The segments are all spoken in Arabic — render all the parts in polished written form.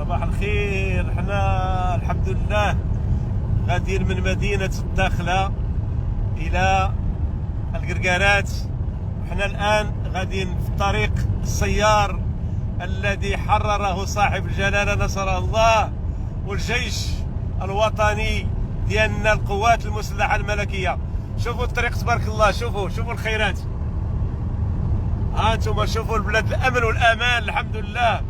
صباح الخير. حنا الحمد لله غاديين من مدينة الداخلة إلى القرقارات. حنا الآن غاديين في الطريق السيار الذي حرره صاحب الجلالة نصره الله والجيش الوطني ديالنا القوات المسلحة الملكية. شوفوا الطريق تبارك الله، شوفوا الخيرات. ها انتم شوفوا البلاد، الأمن والأمان الحمد لله.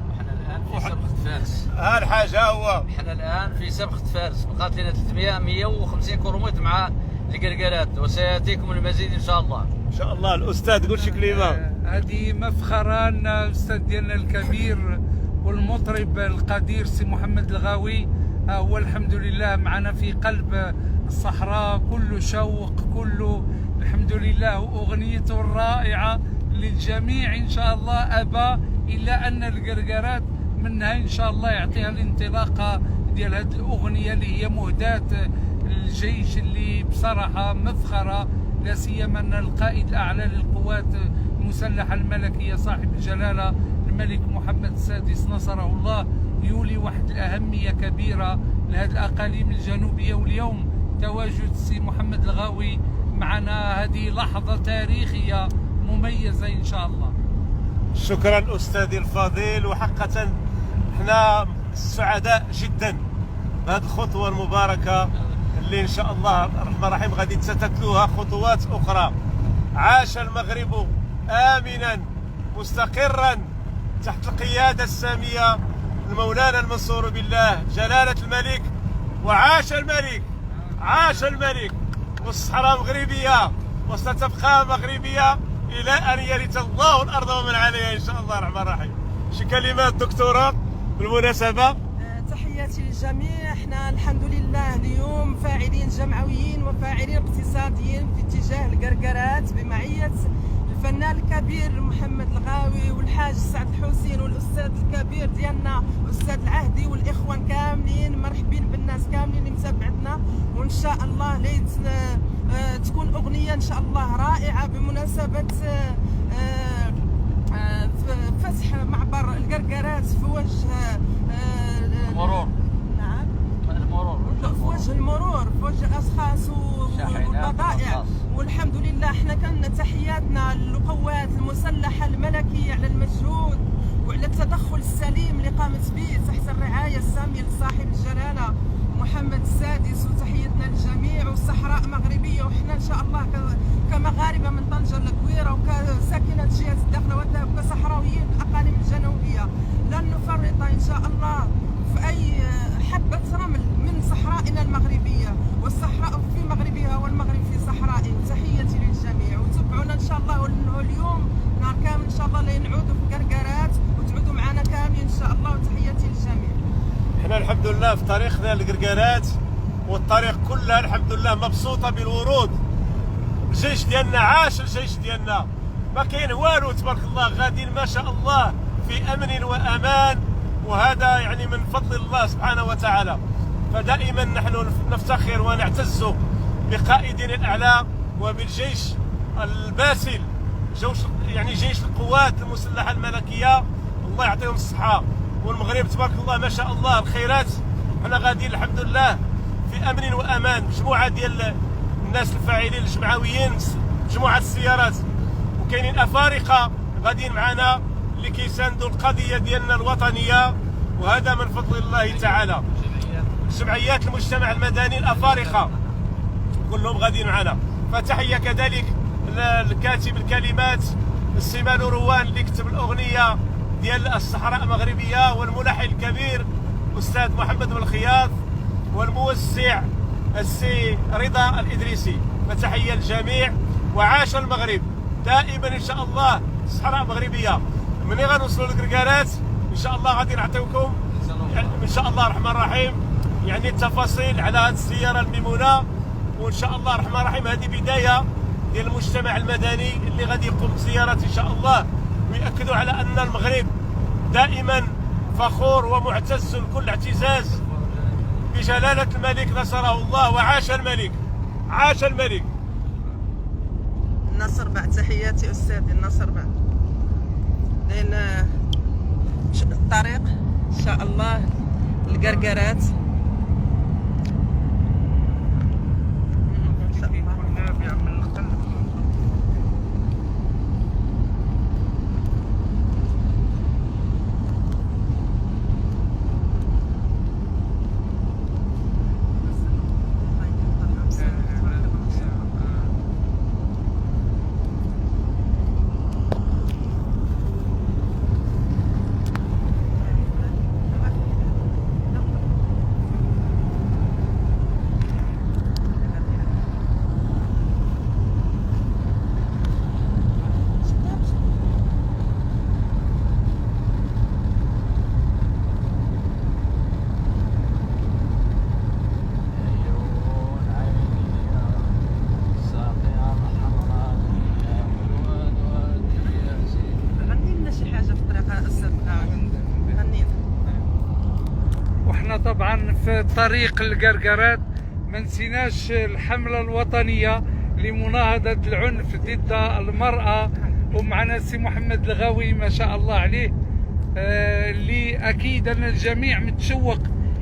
في سبخة فارس. ها الحاجة هو احنا الآن في سبخة فارس، بقات لنا 150 كيلومتر مع القرقارات، وسيأتيكم المزيد إن شاء الله. إن شاء الله. الأستاذ قول شي كلمة. هذه مفخرة أن الأستاذ ديالنا الكبير والمطرب القدير سي محمد الغاوي هو الحمد لله معنا في قلب الصحراء، كله شوق، كله الحمد لله، وأغنيته الرائعة للجميع إن شاء الله. أبى إلا أن القرقارات منها إن شاء الله يعطيها الانطلاقة ديال هذه الأغنية اللي هي مهداة الجيش، اللي بصراحة مفخرة، لا سيما أن القائد الأعلى للقوات المسلحة الملكية صاحب الجلالة الملك محمد السادس نصره الله يولي واحد الأهمية كبيرة لهذه الأقاليم الجنوبية. واليوم تواجد السي محمد الغاوي معنا هذه لحظة تاريخية مميزة إن شاء الله. شكرا أستاذي الفضيل، وحقا احنا سعداء جدا بهذه الخطوة المباركة اللي إن شاء الله الرحمن الرحيم غادي تتتلوها خطوات أخرى. عاش المغرب آمنا مستقرا تحت القيادة السامية المولانا المنصور بالله جلالة الملك، وعاش الملك، عاش الملك، والصحراء مغربية وستبقى مغربية إلى أن يرث الله الأرض ومن عليها إن شاء الله الرحمن الرحيم. شي كلمات دكتورة بالمناسبة؟ تحياتي للجميع. احنا الحمد لله اليوم فاعلين جمعويين وفاعلين اقتصاديين في اتجاه القرقارات بمعية الفنان الكبير محمد الغاوي والحاج سعد الحسين والاستاذ الكبير ديالنا الاستاذ العهدي والاخوان كاملين. مرحبين بالناس كاملين اللي متابعتنا، وان شاء الله ليت تكون اغنيه ان شاء الله رائعه بمناسبه فتح معبر القرقارات في وجه المرور. نعم، المرور في وجه المرور، في وجه الاشخاص والبضائع. والحمد لله احنا كان تحياتنا للقوات المسلحه الملكيه على المجهود وعلى التدخل السليم اللي قامت به تحت الرعايه الساميه لصاحب الجلاله محمد السادس. وتحيتنا للجميع، والصحراء مغربيه، وحنا ان شاء الله كمغاربه من طنجه لكويره وكساكنه جهه الداخله وكصحراويين الاقاليم الجنوبيه لن نفرط ان شاء الله في اي حبه رمل من صحرائنا المغربيه، والصحراء في مغربها والمغرب في صحرائه. تحياتي للجميع، وتابعونا ان شاء الله اليوم نهار كامل ان شاء الله لنعودوا في القرقارات وتعودوا معنا كاملين ان شاء الله. وتحياتي للجميع. احنا الحمد لله في طريقنا للقرقارات، والطريق كلها الحمد لله مبسوطه بالورود. الجيش ديالنا عاش، الجيش ديالنا ما كاين والو تبارك الله، غاديين ما شاء الله في امن وامان، وهذا يعني من فضل الله سبحانه وتعالى. فدائما نحن نفتخر ونعتز بقائدنا الاعلى وبالجيش الباسل، يعني جيش القوات المسلحه الملكيه، الله يعطيهم الصحه. والمغرب تبارك الله ما شاء الله الخيرات. حنا غاديين الحمد لله في امن وامان، مجموعه ديال الناس الفاعلين الجمعويين، مجموعه السيارات، وكاينين افارقه غاديين معنا اللي كيساندوا القضيه ديالنا الوطنيه، وهذا من فضل الله تعالى. جمعيات المجتمع المدني الافارقه كلهم غاديين معنا. فتحيه كذلك لكاتب الكلمات السي مانو روان اللي كتب الاغنيه ديال الصحراء المغربيه، والملحن الكبير استاذ محمد بن الخياط، والموزع السي رضا الادريسي. فتحيه للجميع، وعاش المغرب دائما ان شاء الله. الصحراء المغربيه ملي غنوصلوا للقرقارات ان شاء الله غادي نعطيوكم ان شاء الله الرحمن الرحيم يعني التفاصيل على هذه السياره الميمونه. وان شاء الله الرحمن الرحيم هذه بدايه ديال المجتمع المدني اللي غادي يقوم بزيارات ان شاء الله، ويأكدوا على ان المغرب دائما فخور ومعتز كل اعتزاز بجلاله الملك نصره الله، وعاش الملك، عاش الملك. النصر بعد. تحياتي استاذي النصر بعد، لان الطريق ان شاء الله القرقرات. وإحنا طبعا في طريق القرقرات ما نسيناش الحملة الوطنية لمناهضة العنف ضد المرأة، ومعنا سي محمد الغاوي ما شاء الله عليه، اللي أكيد أن الجميع متشوق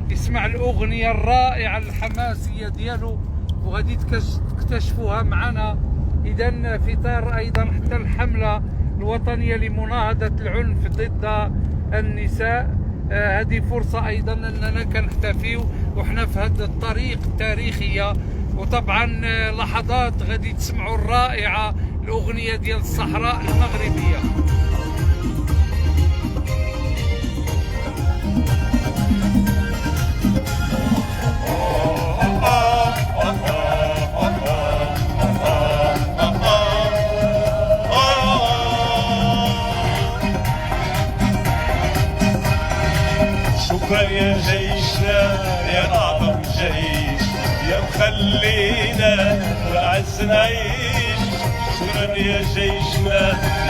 يسمع الأغنية الرائعة الحماسية ديالو، وغادي تكتشفوها معنا. إذا في إطار أيضا حتى الحملة الوطنية لمناهضة العنف ضد النساء، هذه فرصة أيضا أننا كنحتفيو وحنا في هذه الطريق التاريخية. وطبعا لحظات غادي تسمعوا الرائعة الأغنية ديال الصحراء المغربية. شكرا يا جيشنا يا أعظم جيش، يا مخلينا بالعز نعيش. شكرا يا جيشنا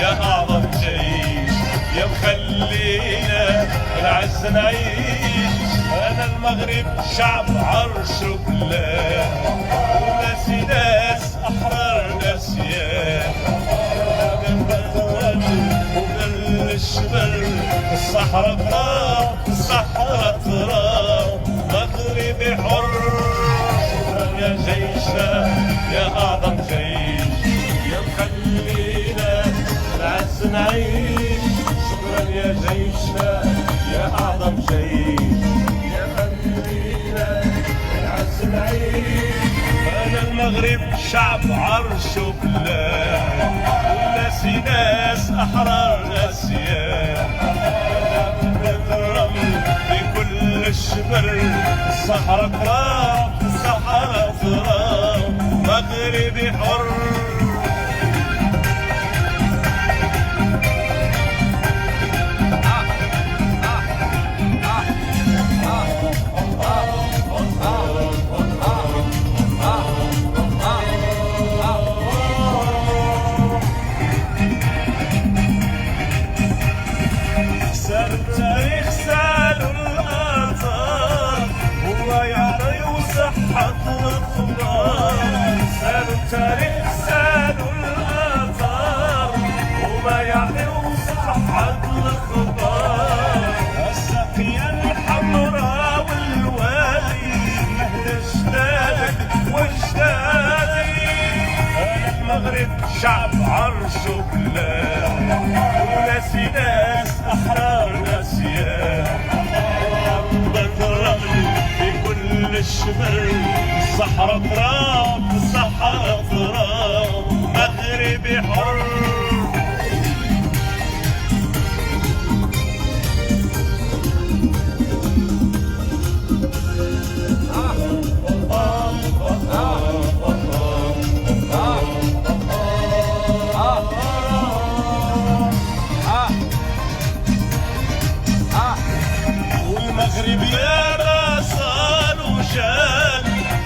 يا أعظم جيش، يا مخلينا بالعز نعيش. أنا المغرب شعب عرش وبلاد، وناسي ناس أحرار ناس ياه. وقال الشبل الصحراء تراب، الصحراء تراب، مغربي حر. شكرا يا جيشنا يا أعظم جيش، يا مخلينا العز نعيش. شكرا يا جيشنا يا أعظم جيش، يا مخلينا العز نعيش. أنا المغرب شعب عرش وبلاد، وناسي ناس أحرار ناس ياه. بكل الشبر الصحراء تراب، الصحراء تراب، مغربي حر. التاريخ سالوا الآثار، وما يعطيو صحة الأخبار. السقيا الحمراء والوادي مهد أجدادك وأجدادي. أنا المغرب شعب عرش وبلاد، وناسي ناس أحرار ناس ياه. في كل الشبر الصحراء تراب، الصحراء تراب، مغربي حر. والمغرب يا ما صار وجال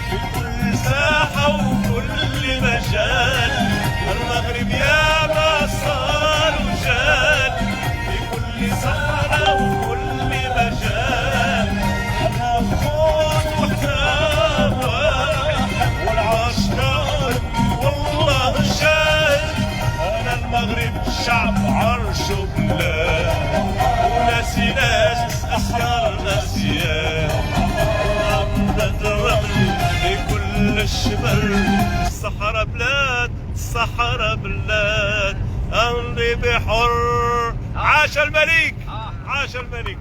في كل ساحة وكل مجال. المغرب يا ما صار وجال في كل ساحة وكل مجال. أنا بخوت وحتاوى والعاشقان والله شاهد. أنا المغرب شعب عرش وبلاد، وناسي ناس أحرار ناس ياه. الصحراء بلاد، الصحراء بلاد اللي بحر. عاش الملك، عاش الملك.